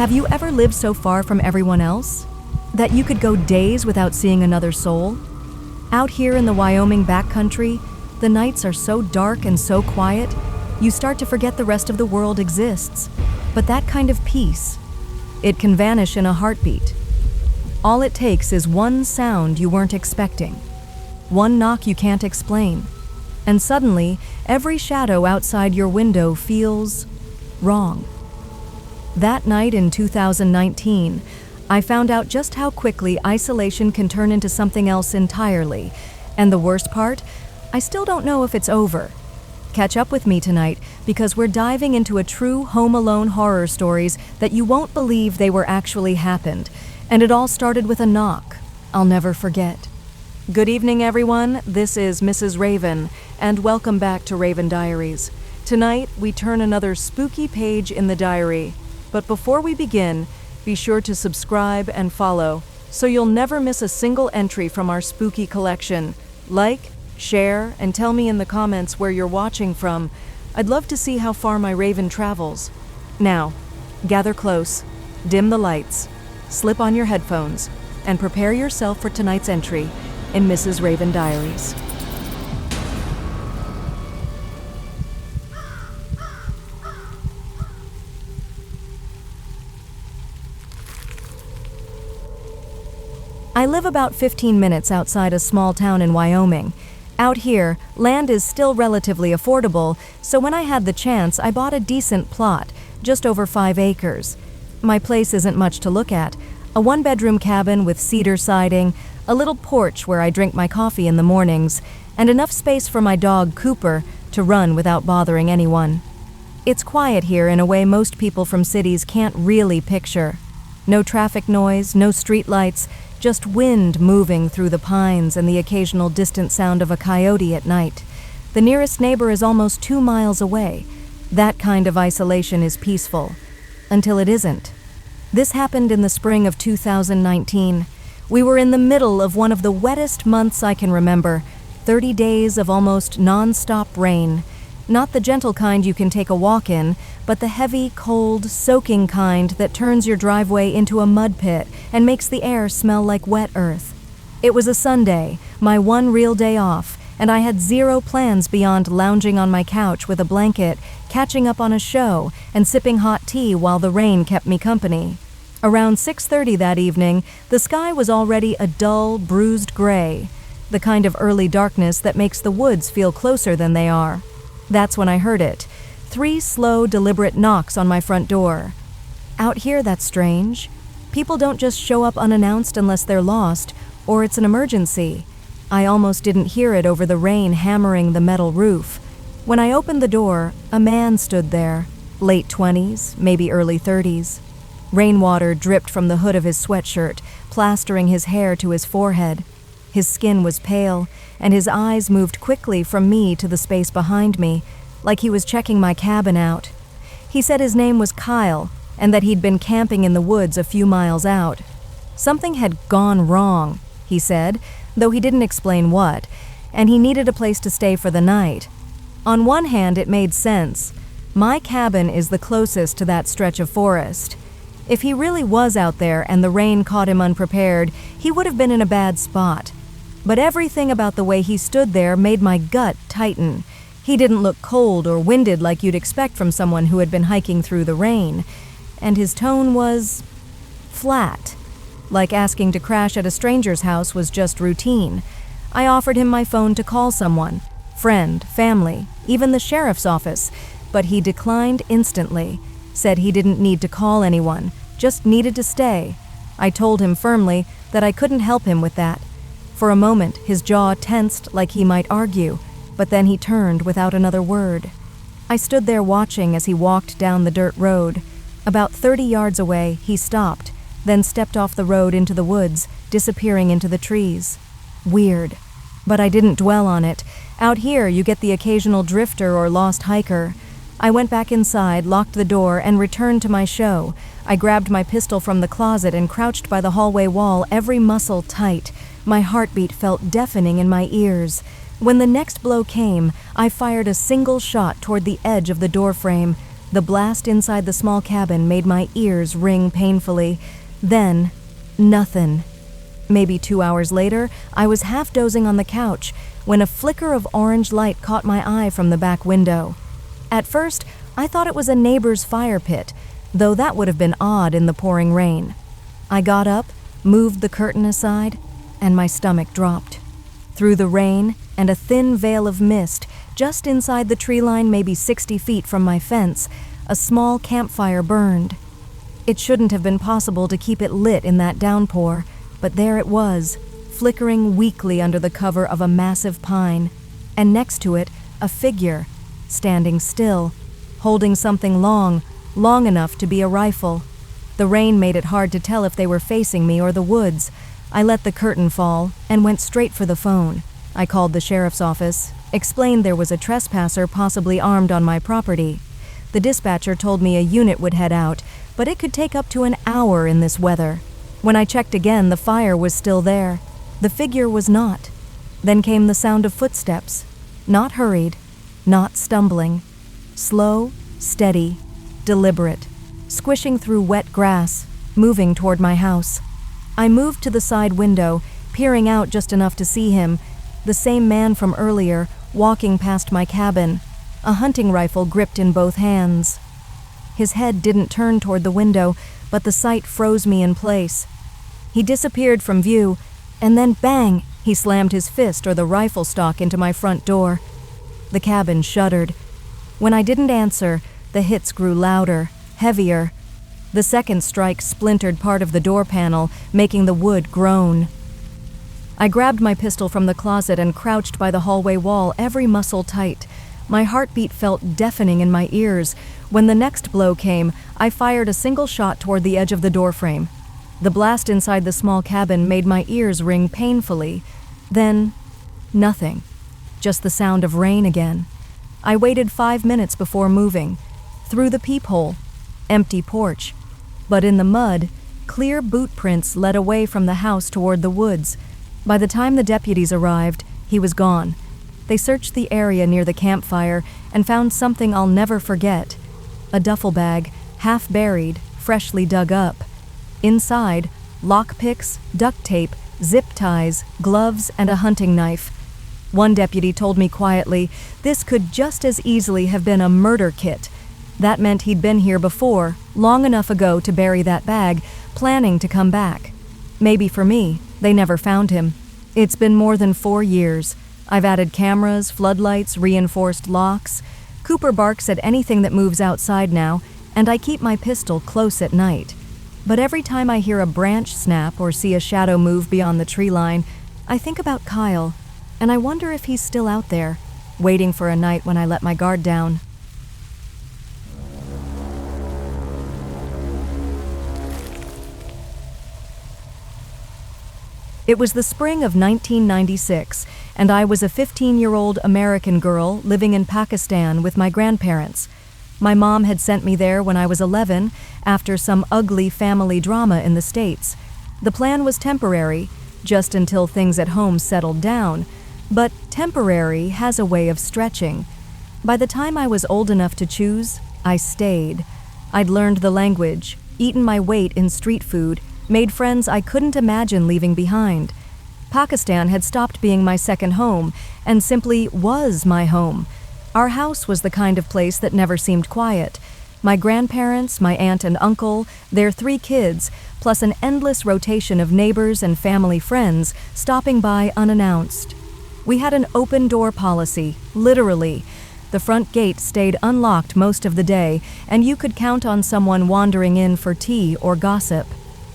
Have you ever lived so far from everyone else that you could go days without seeing another soul? Out here in the Wyoming backcountry, the nights are so dark and so quiet, you start to forget the rest of the world exists. But that kind of peace, it can vanish in a heartbeat. All it takes is one sound you weren't expecting, one knock you can't explain, and suddenly every shadow outside your window feels wrong. That night in 2019, I found out just how quickly isolation can turn into something else entirely. And the worst part, I still don't know if it's over. Catch up with me tonight because we're diving into a true Home Alone horror stories that you won't believe they were actually happened. And it all started with a knock I'll never forget. Good evening, everyone. This is Mrs. Raven, and welcome back to Raven Diaries. Tonight, we turn another spooky page in the diary. But before we begin, be sure to subscribe and follow so you'll never miss a single entry from our spooky collection. Like, share, and tell me in the comments where you're watching from. I'd love to see how far my Raven travels. Now, gather close, dim the lights, slip on your headphones, and prepare yourself for tonight's entry in Mrs. Raven Diaries. I live about 15 minutes outside a small town in Wyoming. Out here, land is still relatively affordable, so when I had the chance, I bought a decent plot, just over 5 acres. My place isn't much to look at. A one-bedroom cabin with cedar siding, a little porch where I drink my coffee in the mornings, and enough space for my dog, Cooper, to run without bothering anyone. It's quiet here in a way most people from cities can't really picture. No traffic noise, no street lights, just wind moving through the pines and the occasional distant sound of a coyote at night. The nearest neighbor is almost 2 miles away. That kind of isolation is peaceful. Until it isn't. This happened in the spring of 2019. We were in the middle of one of the wettest months I can remember, 30 days of almost non-stop rain. Not the gentle kind you can take a walk in, but the heavy, cold, soaking kind that turns your driveway into a mud pit and makes the air smell like wet earth. It was a Sunday, my one real day off, and I had zero plans beyond lounging on my couch with a blanket, catching up on a show, and sipping hot tea while the rain kept me company. Around 6:30 that evening, the sky was already a dull, bruised gray, the kind of early darkness that makes the woods feel closer than they are. That's when I heard it. 3 slow, deliberate knocks on my front door. Out here, that's strange. People don't just show up unannounced unless they're lost, or it's an emergency. I almost didn't hear it over the rain hammering the metal roof. When I opened the door, a man stood there, late 20s, maybe early 30s. Rainwater dripped from the hood of his sweatshirt, plastering his hair to his forehead. His skin was pale, and his eyes moved quickly from me to the space behind me, like he was checking my cabin out. He said his name was Kyle, and that he'd been camping in the woods a few miles out. Something had gone wrong, he said, though he didn't explain what, and he needed a place to stay for the night. On one hand, it made sense. My cabin is the closest to that stretch of forest. If he really was out there and the rain caught him unprepared, he would have been in a bad spot. But everything about the way he stood there made my gut tighten. He didn't look cold or winded like you'd expect from someone who had been hiking through the rain. And his tone was flat, like asking to crash at a stranger's house was just routine. I offered him my phone to call someone, friend, family, even the sheriff's office, but he declined instantly, said he didn't need to call anyone, just needed to stay. I told him firmly that I couldn't help him with that. For a moment, his jaw tensed like he might argue, but then he turned without another word. I stood there watching as he walked down the dirt road. About 30 yards away, he stopped, then stepped off the road into the woods, disappearing into the trees. Weird. But I didn't dwell on it. Out here, you get the occasional drifter or lost hiker. I went back inside, locked the door, and returned to my show. I grabbed my pistol from the closet and crouched by the hallway wall, every muscle tight. My heartbeat felt deafening in my ears. When the next blow came, I fired a single shot toward the edge of the doorframe. The blast inside the small cabin made my ears ring painfully. Then, nothing. Maybe 2 hours later, I was half dozing on the couch when a flicker of orange light caught my eye from the back window. At first, I thought it was a neighbor's fire pit, though that would have been odd in the pouring rain. I got up, moved the curtain aside, and my stomach dropped. Through the rain and a thin veil of mist, just inside the tree line maybe 60 feet from my fence, a small campfire burned. It shouldn't have been possible to keep it lit in that downpour, but there it was, flickering weakly under the cover of a massive pine, and next to it, a figure, standing still, holding something long enough to be a rifle. The rain made it hard to tell if they were facing me or the woods. I let the curtain fall and went straight for the phone. I called the sheriff's office, explained there was a trespasser possibly armed on my property. The dispatcher told me a unit would head out, but it could take up to an hour in this weather. When I checked again, the fire was still there. The figure was not. Then came the sound of footsteps. Not hurried, not stumbling. Slow, steady, deliberate, squishing through wet grass, moving toward my house. I moved to the side window, peering out just enough to see him, the same man from earlier, walking past my cabin, a hunting rifle gripped in both hands. His head didn't turn toward the window, but the sight froze me in place. He disappeared from view, and then bang, he slammed his fist or the rifle stock into my front door. The cabin shuddered. When I didn't answer, the hits grew louder, heavier. The second strike splintered part of the door panel, making the wood groan. I grabbed my pistol from the closet and crouched by the hallway wall, every muscle tight. My heartbeat felt deafening in my ears. When the next blow came, I fired a single shot toward the edge of the doorframe. The blast inside the small cabin made my ears ring painfully. Then, nothing. Just the sound of rain again. I waited 5 minutes before moving. Through the peephole, empty porch. But in the mud, clear boot prints led away from the house toward the woods. By the time the deputies arrived, he was gone. They searched the area near the campfire and found something I'll never forget. A duffel bag, half buried, freshly dug up. Inside, lockpicks, duct tape, zip ties, gloves, and a hunting knife. One deputy told me quietly, this could just as easily have been a murder kit. That meant he'd been here before, long enough ago to bury that bag, planning to come back. Maybe for me, they never found him. It's been more than 4 years. I've added cameras, floodlights, reinforced locks. Cooper barks at anything that moves outside now, and I keep my pistol close at night. But every time I hear a branch snap or see a shadow move beyond the tree line, I think about Kyle, and I wonder if he's still out there, waiting for a night when I let my guard down. It was the spring of 1996, and I was a 15-year-old American girl living in Pakistan with my grandparents. My mom had sent me there when I was 11 after some ugly family drama in the States. The plan was temporary, just until things at home settled down, but temporary has a way of stretching. By the time I was old enough to choose, I stayed. I'd learned the language, eaten my weight in street food, made friends I couldn't imagine leaving behind. Pakistan had stopped being my second home and simply was my home. Our house was the kind of place that never seemed quiet. My grandparents, my aunt and uncle, their 3 kids, plus an endless rotation of neighbors and family friends stopping by unannounced. We had an open-door policy, literally. The front gate stayed unlocked most of the day, and you could count on someone wandering in for tea or gossip.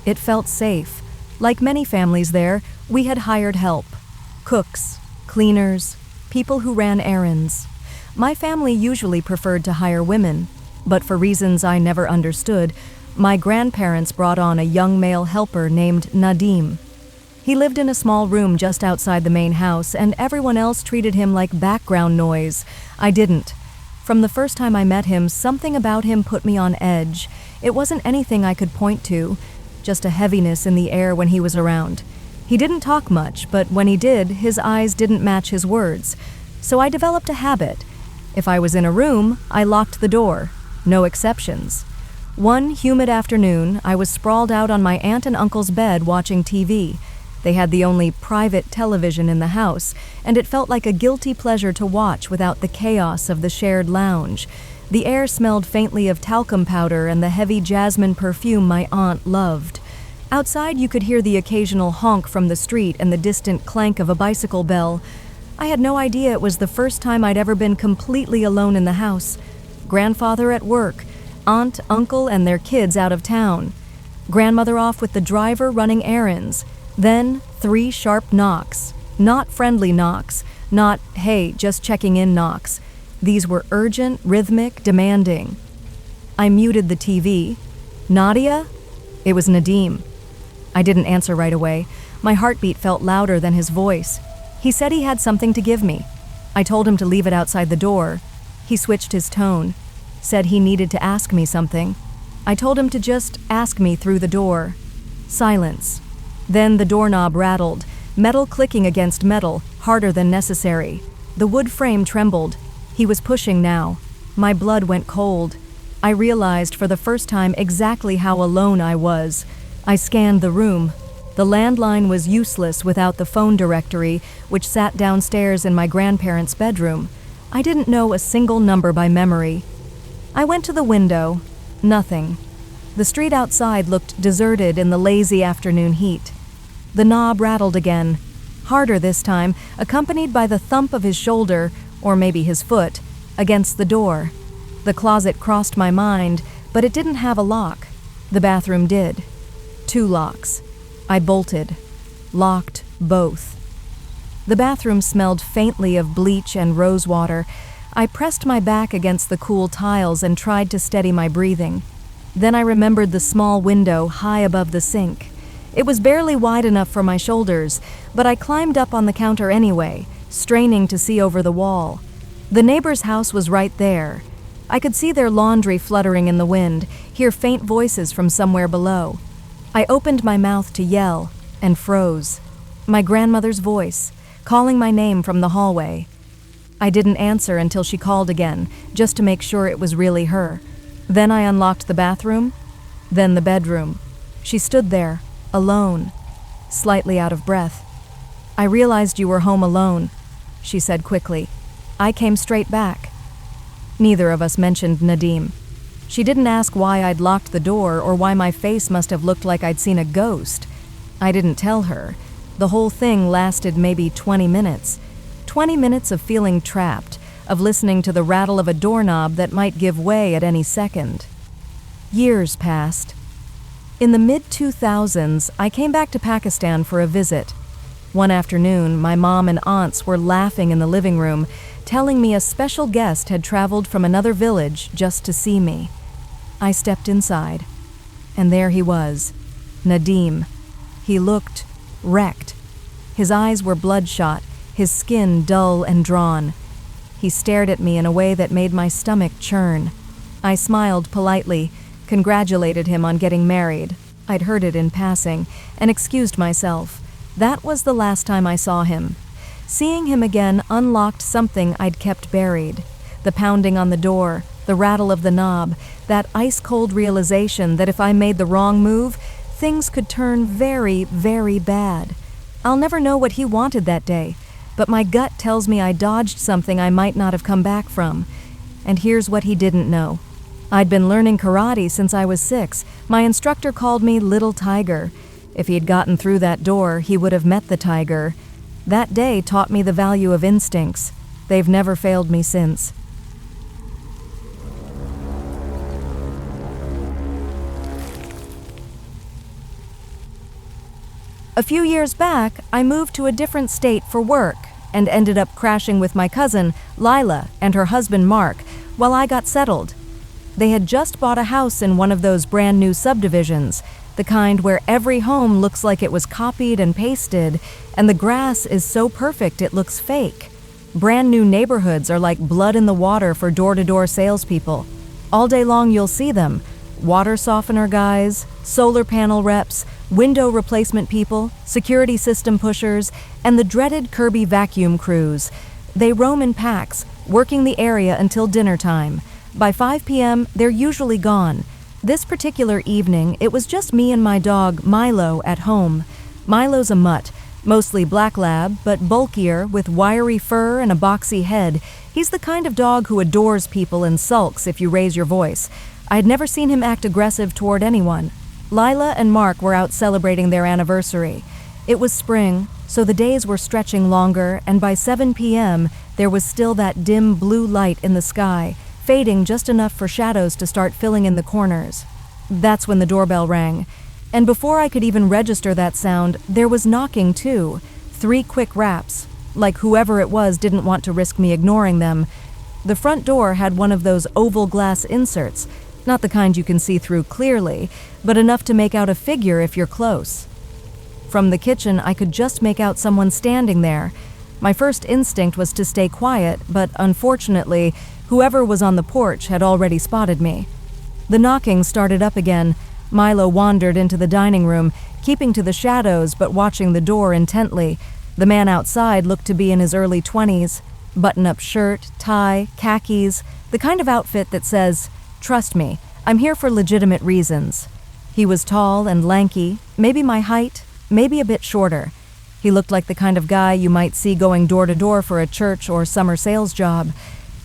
It felt safe. Like many families there, we had hired help. Cooks, cleaners, people who ran errands. My family usually preferred to hire women, but for reasons I never understood, my grandparents brought on a young male helper named Nadim. He lived in a small room just outside the main house, and everyone else treated him like background noise. I didn't. From the first time I met him, something about him put me on edge. It wasn't anything I could point to, just a heaviness in the air when he was around. He didn't talk much, but when he did, his eyes didn't match his words. So I developed a habit. If I was in a room, I locked the door. no exceptions. One humid afternoon, I was sprawled out on my aunt and uncle's bed watching TV. They had the only private television in the house, and it felt like a guilty pleasure to watch without the chaos of the shared lounge. The air smelled faintly of talcum powder and the heavy jasmine perfume my aunt loved. Outside, you could hear the occasional honk from the street and the distant clank of a bicycle bell. I had no idea it was the first time I'd ever been completely alone in the house. Grandfather at work, aunt, uncle, and their kids out of town. Grandmother off with the driver running errands. Then 3 sharp knocks. Not friendly knocks. Not, hey, just checking in knocks. These were urgent, rhythmic, demanding. I muted the TV. Nadia? It was Nadim. I didn't answer right away. My heartbeat felt louder than his voice. He said he had something to give me. I told him to leave it outside the door. He switched his tone. Said he needed to ask me something. I told him to just ask me through the door. Silence. Then the doorknob rattled, metal clicking against metal, harder than necessary. The wood frame trembled. He was pushing now. My blood went cold. I realized for the first time exactly how alone I was. I scanned the room. The landline was useless without the phone directory, which sat downstairs in my grandparents' bedroom. I didn't know a single number by memory. I went to the window. Nothing. The street outside looked deserted in the lazy afternoon heat. The knob rattled again, harder this time, accompanied by the thump of his shoulder, or maybe his foot, against the door. The closet crossed my mind, but it didn't have a lock. The bathroom did. 2 locks. I bolted. Locked both. The bathroom smelled faintly of bleach and rose water. I pressed my back against the cool tiles and tried to steady my breathing. Then I remembered the small window high above the sink. It was barely wide enough for my shoulders, but I climbed up on the counter anyway, straining to see over the wall. The neighbor's house was right there. I could see their laundry fluttering in the wind, hear faint voices from somewhere below. I opened my mouth to yell, and froze. My grandmother's voice, calling my name from the hallway. I didn't answer until she called again, just to make sure it was really her. Then I unlocked the bathroom, then the bedroom. She stood there, alone, slightly out of breath. "I realized you were home alone," she said quickly. I came straight back. Neither of us mentioned Nadim. She didn't ask why I'd locked the door or why my face must have looked like I'd seen a ghost. I didn't tell her. The whole thing lasted maybe 20 minutes. 20 minutes of feeling trapped, of listening to the rattle of a doorknob that might give way at any second. Years passed. In the mid-2000s, I came back to Pakistan for a visit. One afternoon, my mom and aunts were laughing in the living room, telling me a special guest had traveled from another village just to see me. I stepped inside, and there he was, Nadim. He looked wrecked. His eyes were bloodshot, his skin dull and drawn. He stared at me in a way that made my stomach churn. I smiled politely, congratulated him on getting married. I'd heard it in passing, and excused myself. That was the last time I saw him. Seeing him again unlocked something I'd kept buried. The pounding on the door, the rattle of the knob, that ice-cold realization that if I made the wrong move, things could turn very, very bad. I'll never know what he wanted that day, but my gut tells me I dodged something I might not have come back from. And here's what he didn't know. I'd been learning karate since I was 6. My instructor called me Little Tiger. If he'd gotten through that door, he would have met the tiger. That day taught me the value of instincts. They've never failed me since. A few years back, I moved to a different state for work and ended up crashing with my cousin, Lila, and her husband, Mark, while I got settled. They had just bought a house in one of those brand new subdivisions, the kind where every home looks like it was copied and pasted, and the grass is so perfect it looks fake. Brand new neighborhoods are like blood in the water for door-to-door salespeople. All day long you'll see them. Water softener guys, solar panel reps, window replacement people, security system pushers, and the dreaded Kirby vacuum crews. They roam in packs, working the area until dinner time. By 5 p.m., they're usually gone. This particular evening, it was just me and my dog, Milo, at home. Milo's a mutt, mostly black lab, but bulkier, with wiry fur and a boxy head. He's the kind of dog who adores people and sulks if you raise your voice. I had never seen him act aggressive toward anyone. Lila and Mark were out celebrating their anniversary. It was spring, so the days were stretching longer, and by 7 p.m., there was still that dim blue light in the sky, fading just enough for shadows to start filling in the corners. That's when the doorbell rang. And before I could even register that sound, there was knocking too. 3 quick raps, like whoever it was didn't want to risk me ignoring them. The front door had one of those oval glass inserts, not the kind you can see through clearly, but enough to make out a figure if you're close. From the kitchen, I could just make out someone standing there. My first instinct was to stay quiet, but unfortunately, whoever was on the porch had already spotted me. The knocking started up again. Milo wandered into the dining room, keeping to the shadows but watching the door intently. The man outside looked to be in his early 20s. Button-up shirt, tie, khakis, the kind of outfit that says, "Trust me, I'm here for legitimate reasons." He was tall and lanky, maybe my height, maybe a bit shorter. He looked like the kind of guy you might see going door to door for a church or summer sales job.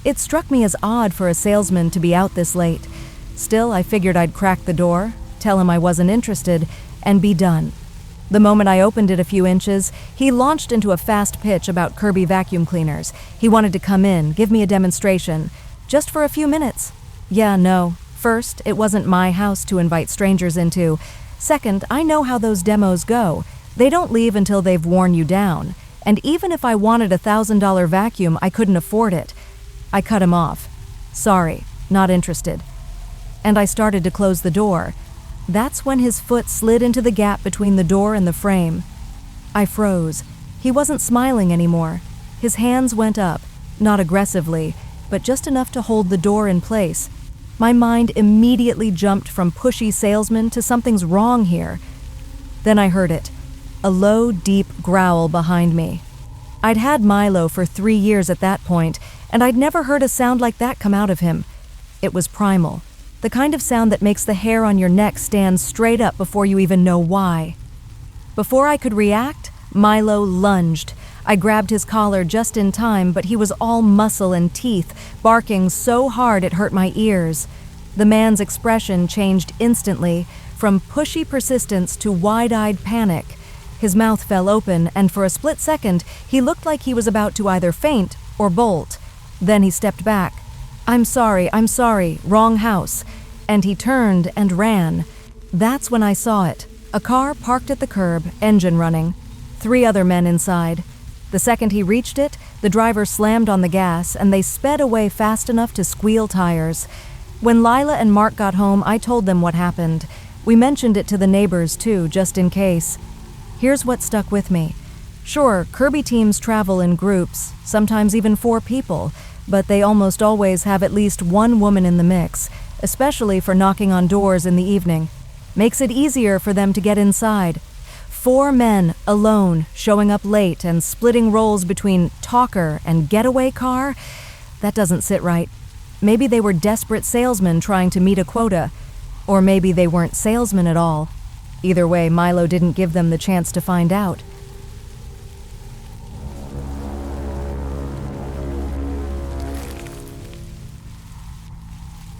It struck me as odd for a salesman to be out this late. Still, I figured I'd crack the door, tell him I wasn't interested, and be done. The moment I opened it a few inches, he launched into a fast pitch about Kirby vacuum cleaners. He wanted to come in, give me a demonstration, just for a few minutes. Yeah, no. First, it wasn't my house to invite strangers into. Second, I know how those demos go. They don't leave until they've worn you down. And even if I wanted a $1,000 vacuum, I couldn't afford it. I cut him off. Sorry, not interested. And I started to close the door. That's when his foot slid into the gap between the door and the frame. I froze. He wasn't smiling anymore. His hands went up, not aggressively, but just enough to hold the door in place. My mind immediately jumped from pushy salesman to something's wrong here. Then I heard it, a low, deep growl behind me. I'd had Milo for 3 years at that point, and I'd never heard a sound like that come out of him. It was primal, the kind of sound that makes the hair on your neck stand straight up before you even know why. Before I could react, Milo lunged. I grabbed his collar just in time, but he was all muscle and teeth, barking so hard it hurt my ears. The man's expression changed instantly, from pushy persistence to wide-eyed panic. His mouth fell open, and for a split second, he looked like he was about to either faint or bolt. Then he stepped back. I'm sorry, wrong house." And he turned and ran. That's when I saw it. A car parked at the curb, engine running. 3 other men inside. The second he reached it, the driver slammed on the gas, and they sped away fast enough to squeal tires. When Lila and Mark got home, I told them what happened. We mentioned it to the neighbors, too, just in case. Here's what stuck with me. Sure, Kirby teams travel in groups, sometimes even 4 people, but they almost always have at least 1 woman in the mix, especially for knocking on doors in the evening. Makes it easier for them to get inside. 4 men, alone, showing up late and splitting roles between talker and getaway car? That doesn't sit right. Maybe they were desperate salesmen trying to meet a quota. Or maybe they weren't salesmen at all. Either way, Milo didn't give them the chance to find out.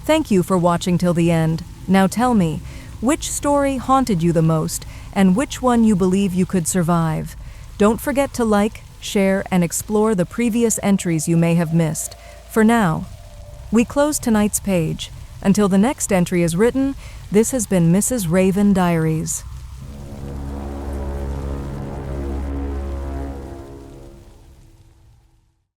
Thank you for watching till the end. Now tell me, which story haunted you the most, and which one you believe you could survive? Don't forget to like, share, and explore the previous entries you may have missed. For now, we close tonight's page. Until the next entry is written, this has been Mrs. Raven Diaries.